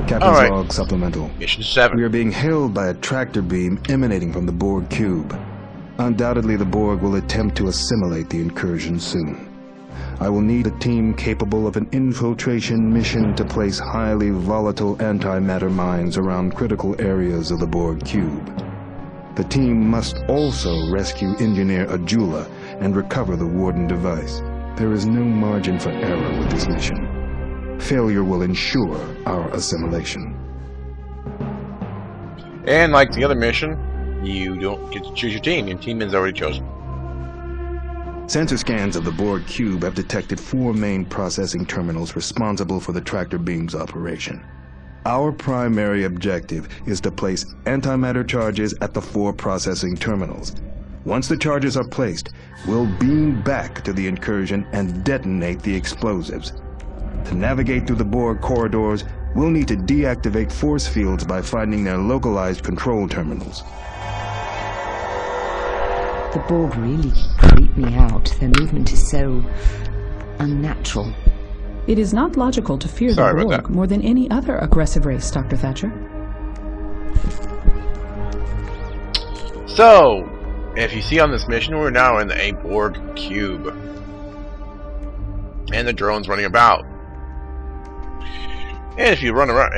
Captain's log supplemental. Mission 7. We are being held by a tractor beam emanating from the Borg cube. Undoubtedly, the Borg will attempt to assimilate the incursion soon. I will need a team capable of an infiltration mission to place highly volatile antimatter mines around critical areas of the Borg cube. The team must also rescue Engineer Ajula and recover the Warden device. There is no margin for error with this mission. Failure will ensure our assimilation. And like the other mission, you don't get to choose your team. Your team is already chosen. Sensor scans of the Borg cube have detected 4 main processing terminals responsible for the tractor beam's operation. Our primary objective is to place antimatter charges at the 4 processing terminals. Once the charges are placed, we'll beam back to the incursion and detonate the explosives. To navigate through the Borg corridors, we'll need to deactivate force fields by finding their localized control terminals. The Borg really creep me out. Their movement is so unnatural. It is not logical to fear the Borg more than any other aggressive race, Dr. Thatcher. So, if you see on this mission, we're now in a Borg cube. And the drone's running about. And if you run about...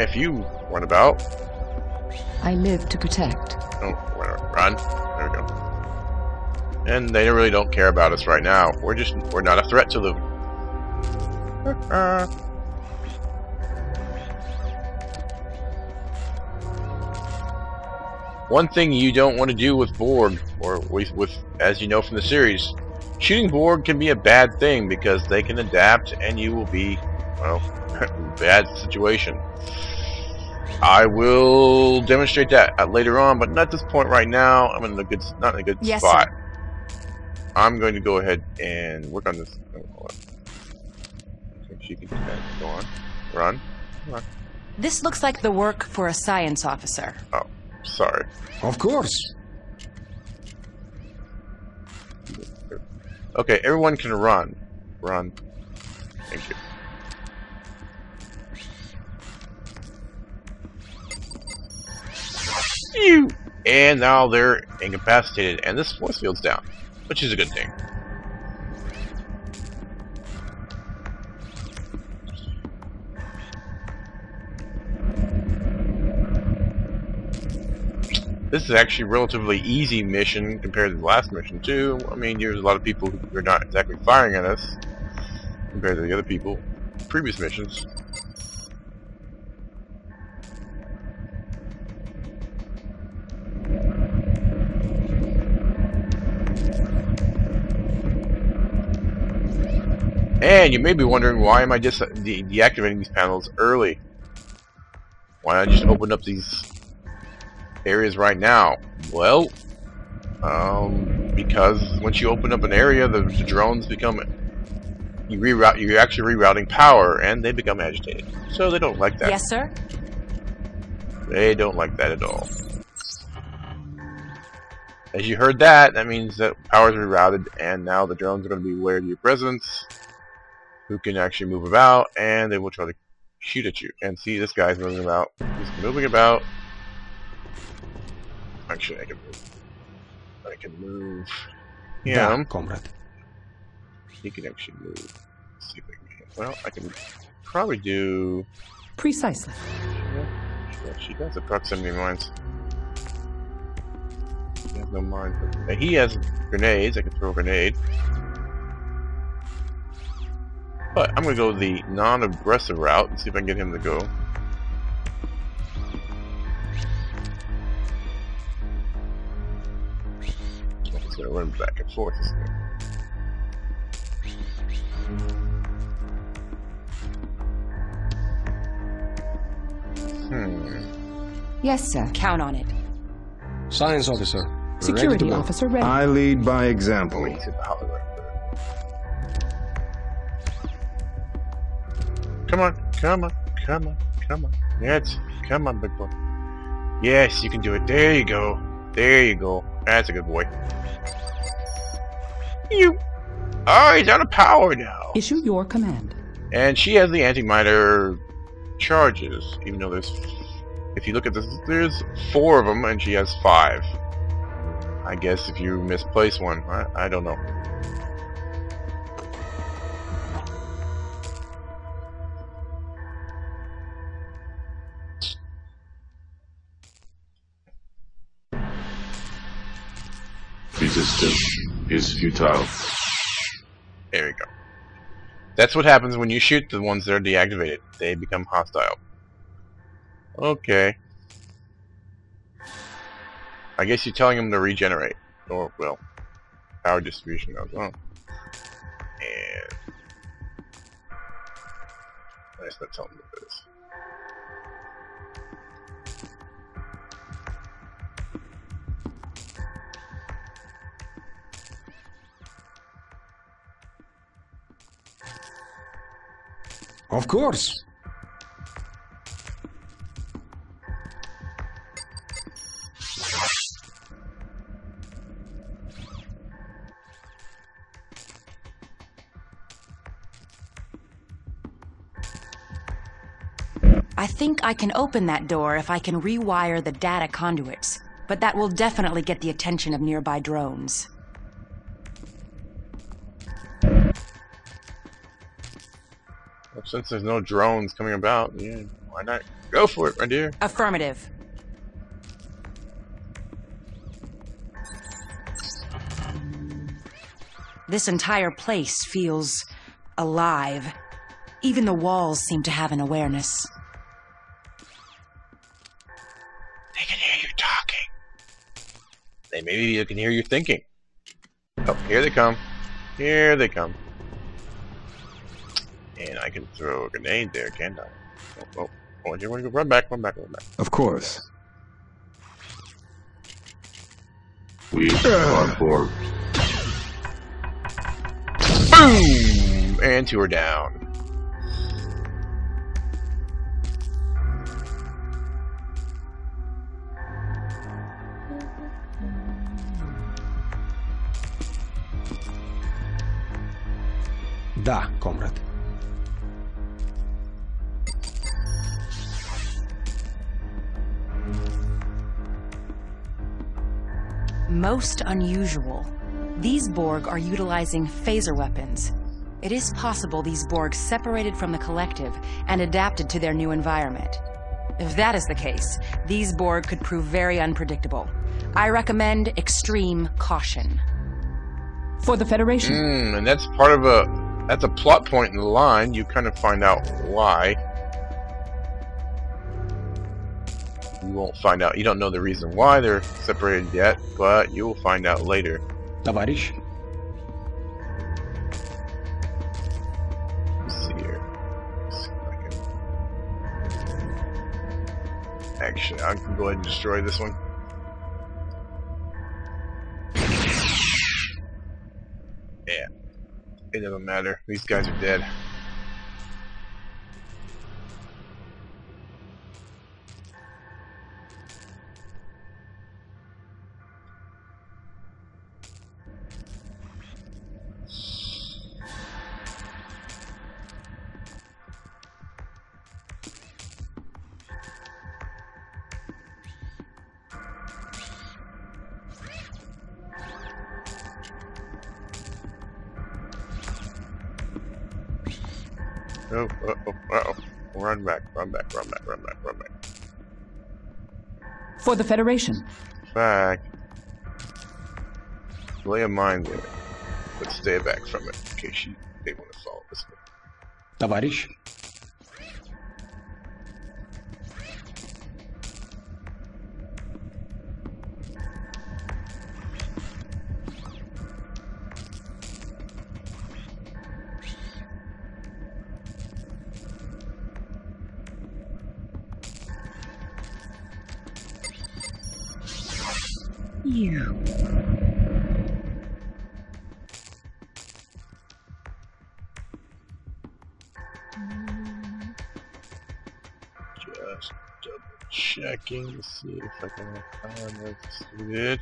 I live to protect. Oh, run. There we go. And they really don't care about us right now. We're not a threat to them. One thing you don't want to do with Borg, or with, as you know from the series, shooting Borg can be a bad thing because they can adapt and you will be, well, bad situation. I will demonstrate that later on, but not at this point right now. I'm in not in a good spot. Sir. I'm going to go ahead and work on this. Hold on. She can do that. Go on. Run. Come on. This looks like the work for a science officer. Oh, sorry. Of course. Okay, everyone can run. Run. Thank you. And now they're incapacitated, and this force field's down, which is a good thing. This is actually a relatively easy mission compared to the last mission too. I mean, there's a lot of people who are not exactly firing at us compared to the other people. Previous missions. And you may be wondering, why am I just deactivating these panels early? Why not just open up these areas right now? Well, because once you open up an area, the drones become, you're actually rerouting power, and they become agitated. So they don't like that. Yes, sir. They don't like that at all. As you heard that, that means that power is rerouted, and now the drones are going to be aware of your presence, who can actually move about, and they will try to shoot at you. And see, this guy's moving about. He's moving about. Actually, I can move him. Comrade. He can actually move. Let's see if I can. Well, I can probably do. Precisely. Yeah, she does the proximity mines. He has no mines. But he has grenades. I can throw a grenade. But I'm gonna go the non-aggressive route and see if I can get him to go. He's gonna run back and forth. Yes, sir. Count on it. Science officer. Security officer ready. I lead by example. Come on, come on, come on, come on. Yes, come on, big boy. Yes, you can do it. There you go. There you go. That's a good boy. You. Oh, he's out of power now. Issue your command. And she has the antimatter charges, even though there's... If you look at this, there's 4 of them, and she has 5. I guess if you misplace one, I don't know. Resistance is futile. There we go. That's what happens when you shoot the ones that are deactivated. They become hostile. Okay. I guess you're telling them to regenerate. Or, well, power distribution goes on. And... let's not tell them what it is. Of course. I think I can open that door if I can rewire the data conduits, but that will definitely get the attention of nearby drones. Well, since there's no drones coming about, yeah, why not go for it, my dear? Affirmative. This entire place feels alive. Even the walls seem to have an awareness. They can hear you talking. They maybe can hear you thinking. Oh, here they come. Here they come. And I can throw a grenade there, can't I? Oh, you want to go? Run back. Of course. We are Borg. Boom! And 2 are down. Da, comrade. Most unusual. These Borg are utilizing phaser weapons. It is possible these Borg separated from the collective and adapted to their new environment. If that is the case, these Borg could prove very unpredictable. I recommend extreme caution. For the Federation. And that's part of that's a plot point in the line. You kind of find out why. You won't find out. You don't know the reason why they're separated yet, but you will find out later. Товарищ. Let's see here. Let's see if I can... Actually, I can go ahead and destroy this one. Yeah. It doesn't matter. These guys are dead. Uh-oh. Run back. For the Federation. Back. Lay a mine there. But stay back from it in case they want to follow this way. Товарищ. Just double checking to see if I can find what's good.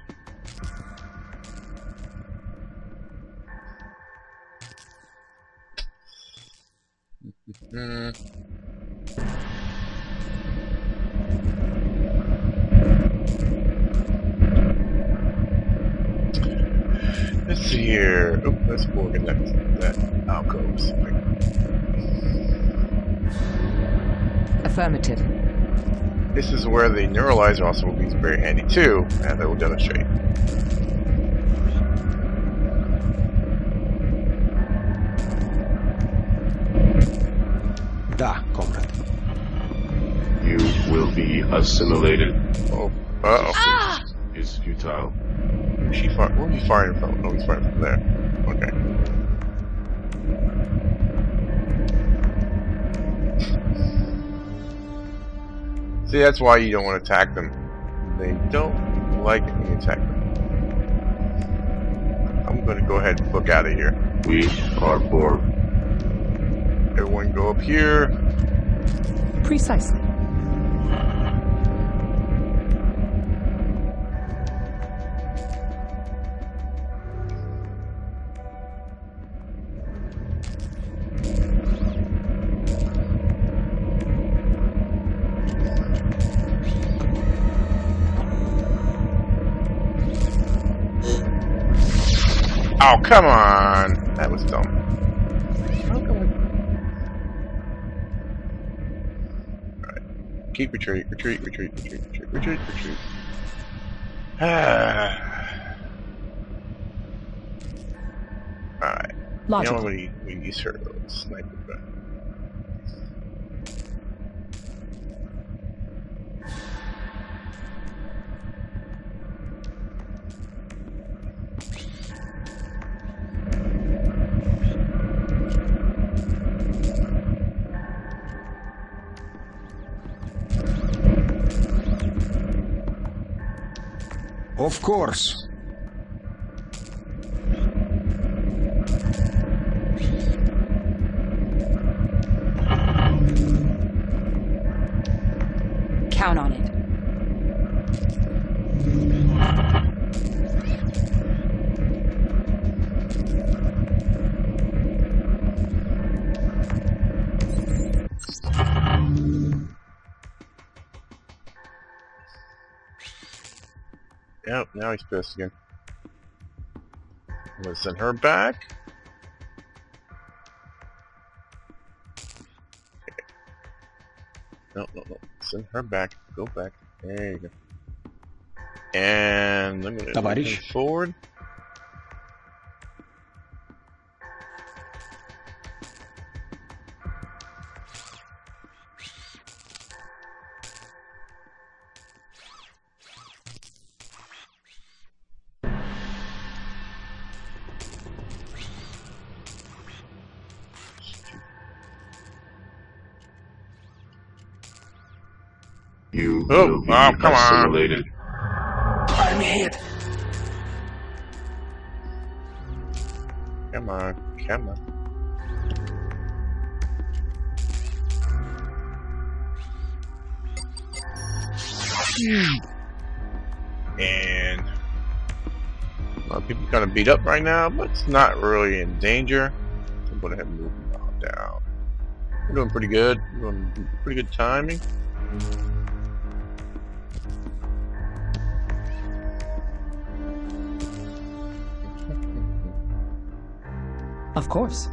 here. Oh, let's Borg in that alcove. Affirmative. This is where the neuralizer also will be very handy too, and I will demonstrate. Da, comrade. You will be assimilated. Oh, uh-oh. Is futile. Where's he firing from? Oh, he's firing from there. Okay. See, that's why you don't want to attack them. They don't like it when you attack them. I'm going to go ahead and book out of here. We are Borg. Everyone go up here. Precisely. Oh, come on! That was dumb. Alright. Keep retreat. Alright. Logical. You know when we use her sniper gun. Of course. Count on it. Yep, now he's pissed again. I'm gonna send her back. Okay. No. Send her back. Go back. There you go. And I'm gonna move forward. You will be come assimilated. I'm hit. Come on. And a lot of people kind of beat up right now, but it's not really in danger. I'm going to have to move them all down. We're doing pretty good. We're doing pretty good timing. Of course.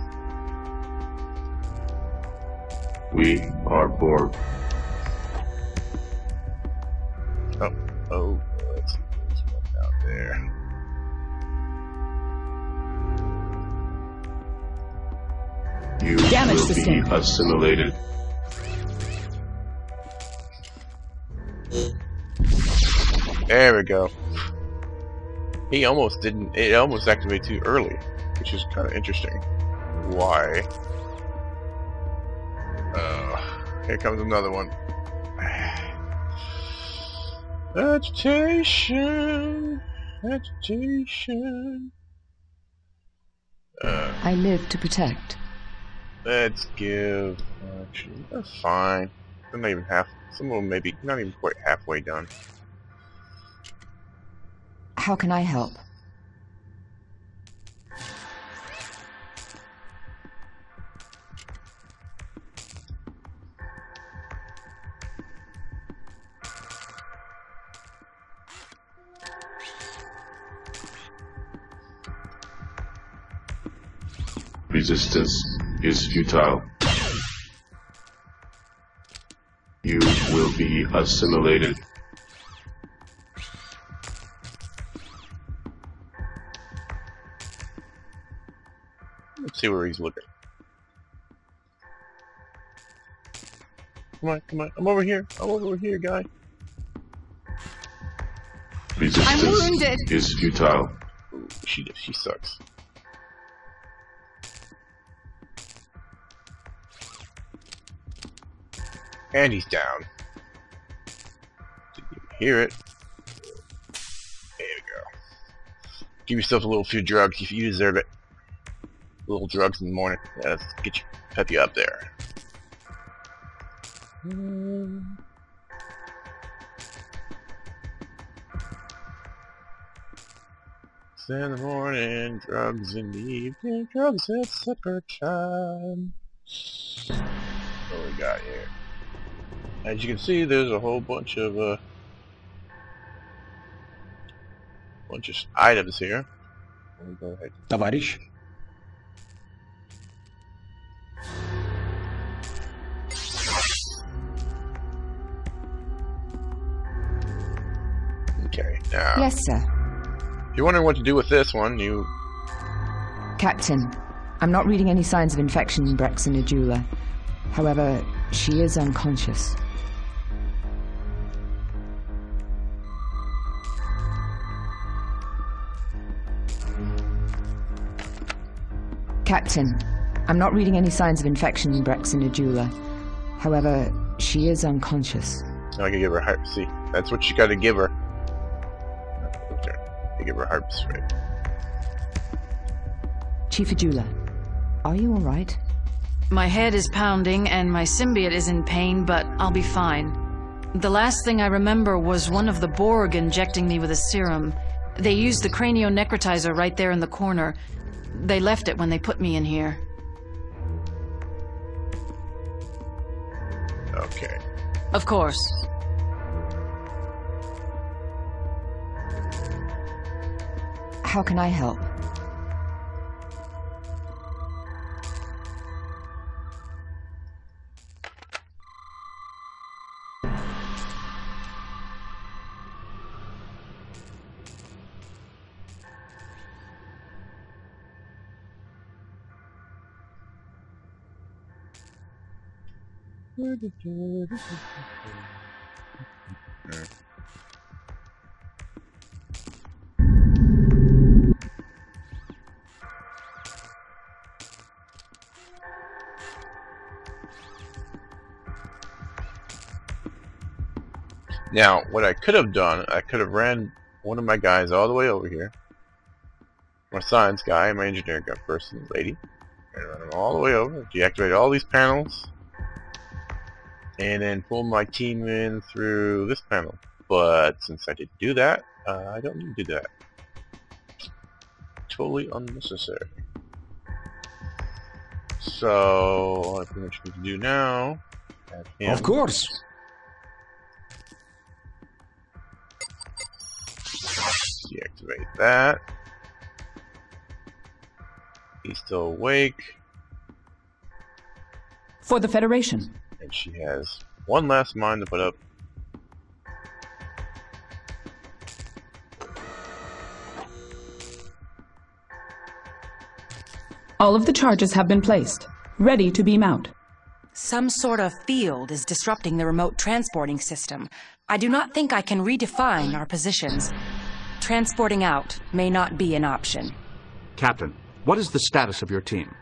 We are Borg. Oh, let's see what's out there. You Damage will be sustained. assimilated. There we go. He almost didn't. It almost activated too early, which is kind of interesting. Why? Here comes another one. Agitation. I live to protect. Let's give. Actually, that's fine. They're not even half. Some of them maybe not even quite halfway done. How can I help? Resistance is futile. You will be assimilated. Let's see where he's looking. Come on, come on. I'm over here. I'm over here, guy. Resistance I'm wounded. is futile. Ooh, she sucks. And he's down. Didn't even hear it. There we go. Give yourself a little few drugs if you deserve it. Little drugs in the morning. Yeah, let's get you, pep you up there. It's in the morning, drugs in the evening, drugs at supper time. What we got here? As you can see, there's a whole bunch of items here. Let me go ahead. Товарищ. Okay, now. Yes, sir. If you're wondering what to do with this one, you... Captain, I'm not reading any signs of infection in Brexin Ajula. However, she is unconscious. Captain, I'm not reading any signs of infection in Brexin Ajula. However, she is unconscious. Now I can give her hype. See, that's what you gotta give her. Okay, I give her hype straight. Chief Ajula, are you alright? My head is pounding and my symbiote is in pain, but I'll be fine. The last thing I remember was one of the Borg injecting me with a serum. They used the cranio-necrotizer right there in the corner. They left it when they put me in here. Okay. Of course. How can I help? Now, what I could have done, I could have ran one of my guys all the way over here. My science guy, my engineer guy, person, lady. And run them all the way over, deactivate all these panels, and then pull my team in through this panel. But since I didn't do that, I don't need to do that. Totally unnecessary. So, all I pretty much need to do now... Of course. Deactivate that. He's still awake. For the Federation. And she has one last mine to put up. All of the charges have been placed, ready to beam out. Some sort of field is disrupting the remote transporting system. I do not think I can redefine our positions. Transporting out may not be an option. Captain, what is the status of your team?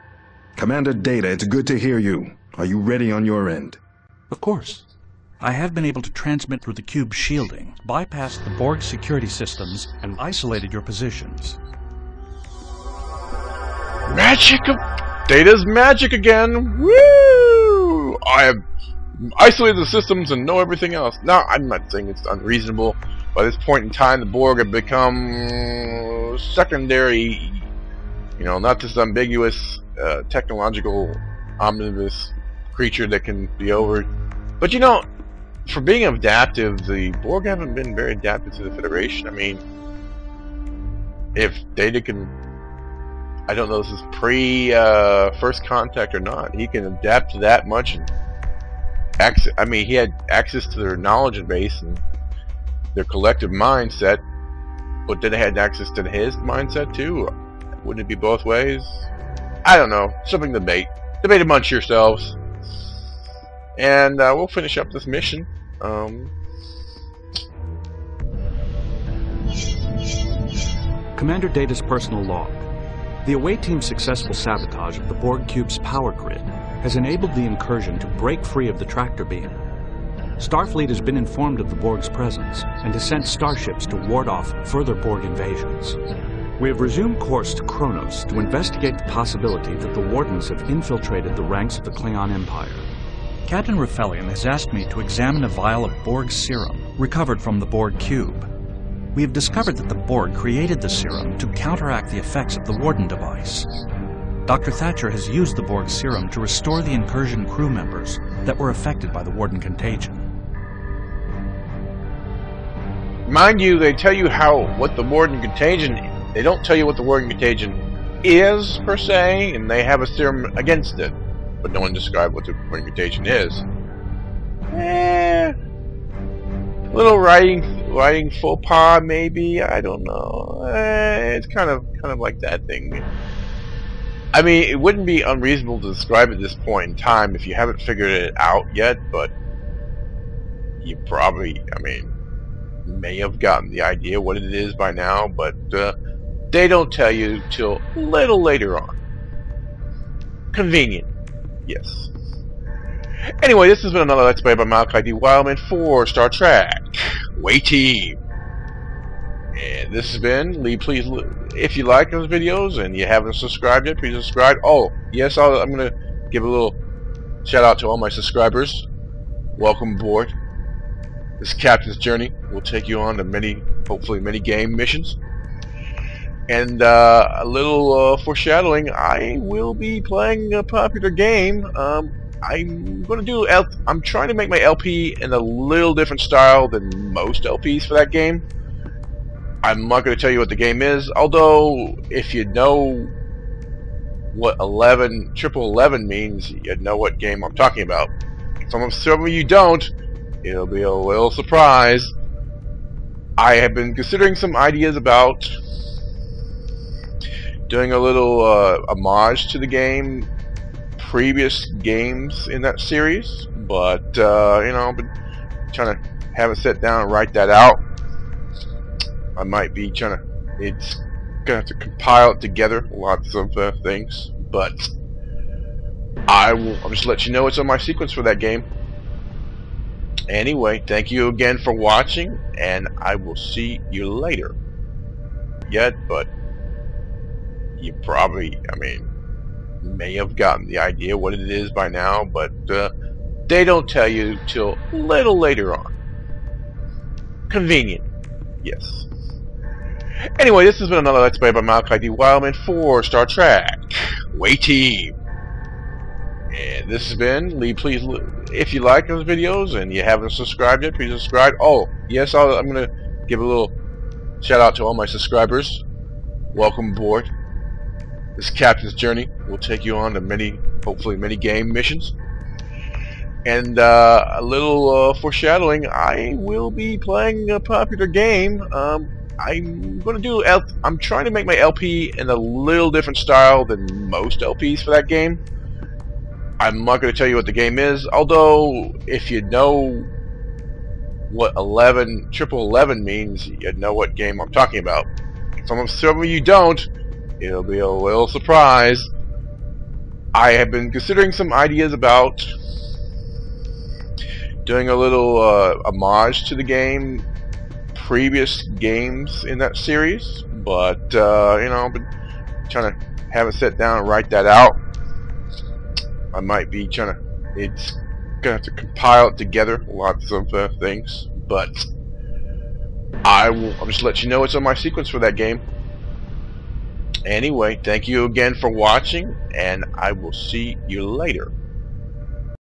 Commander Data, it's good to hear you. Are you ready on your end? Of course. I have been able to transmit through the cube's shielding, bypassed the Borg security systems, and isolated your positions. Magic of Data's magic again! Woo! I have isolated the systems and know everything else. Now, I'm not saying it's unreasonable. By this point in time, the Borg have become secondary, not this ambiguous, technological, omnibus creature that can be over. But for being adaptive, the Borg haven't been very adaptive to the Federation. I mean, if Data can I don't know if this is pre First Contact or not. He can adapt that much. And I mean, he had access to their knowledge base and their collective mindset, but then they had access to his mindset too. Wouldn't it be both ways? I don't know. Something to debate. Debate amongst yourselves. And we'll finish up this mission. Commander Data's personal log. The away team's successful sabotage of the Borg cube's power grid has enabled the incursion to break free of the tractor beam. Starfleet has been informed of the Borg's presence and has sent starships to ward off further Borg invasions. We have resumed course to Kronos to investigate the possibility that the Wardens have infiltrated the ranks of the Klingon Empire. Captain Raffelian has asked me to examine a vial of Borg serum recovered from the Borg cube. We have discovered that the Borg created the serum to counteract the effects of the Warden device. Dr. Thatcher has used the Borg serum to restore the incursion crew members that were affected by the Warden contagion. Mind you, they tell you what the Warden contagion is. They don't tell you what the Warden contagion is, per se, and they have a serum against it. But no one described what the Warden contagion is. Little writing faux pas, maybe. I don't know. It's kind of like that thing. I mean, it wouldn't be unreasonable to describe at this point in time if you haven't figured it out yet, but you probably, I mean, may have gotten the idea what it is by now, but they don't tell you till a little later on. Convenient. Yes. Anyway, this has been another Let's Play by Malachi D. Wildman for Star Trek Away Team. And this has been Lee. Please, if you like those videos and you haven't subscribed yet, please subscribe. Oh, yes, I'm going to give a little shout out to all my subscribers. Welcome aboard. This Captain's Journey will take you on to many, hopefully many game missions. And a little foreshadowing, I will be playing a popular game. I'm trying to make my LP in a little different style than most LPs for that game. I'm not going to tell you what the game is, although if you know what 11 means, you know what game I'm talking about. Some of you don't. It'll be a little surprise. I have been considering some ideas about doing a little homage to the game, previous games in that series, but you know, I've been trying to have it sit down and write that out. I might be trying to, it's gonna have to compile it together, lots of things, but I'll just let you know what's on my sequence for that game. Anyway, thank you again for watching, and I will see you later. But you probably, I mean, may have gotten the idea what it is by now, but they don't tell you till a little later on. Convenient. Yes. Anyway, this has been another Let's Play by Malachi D. Wildman for Star Trek Away Team. And this has been Lee. Please, if you like those videos and you haven't subscribed yet, please subscribe. Oh, yes, I'm going to give a little shout out to all my subscribers. Welcome aboard. This Captain's Journey will take you on to many, hopefully many game missions. And a little foreshadowing, I will be playing a popular game. I'm trying to make my LP in a little different style than most LPs for that game. I'm not going to tell you what the game is, although if you know what 11 means, you know what game I'm talking about. Some of you don't. It'll be a little surprise. I have been considering some ideas about doing a little homage to the game, previous games in that series, but you know, I've been trying to have it sit down and write that out. I might be trying to, it's gonna have to compile it together, lots of things, but I'll just let you know what's on my sequence for that game. Anyway, thank you again for watching, and I will see you later.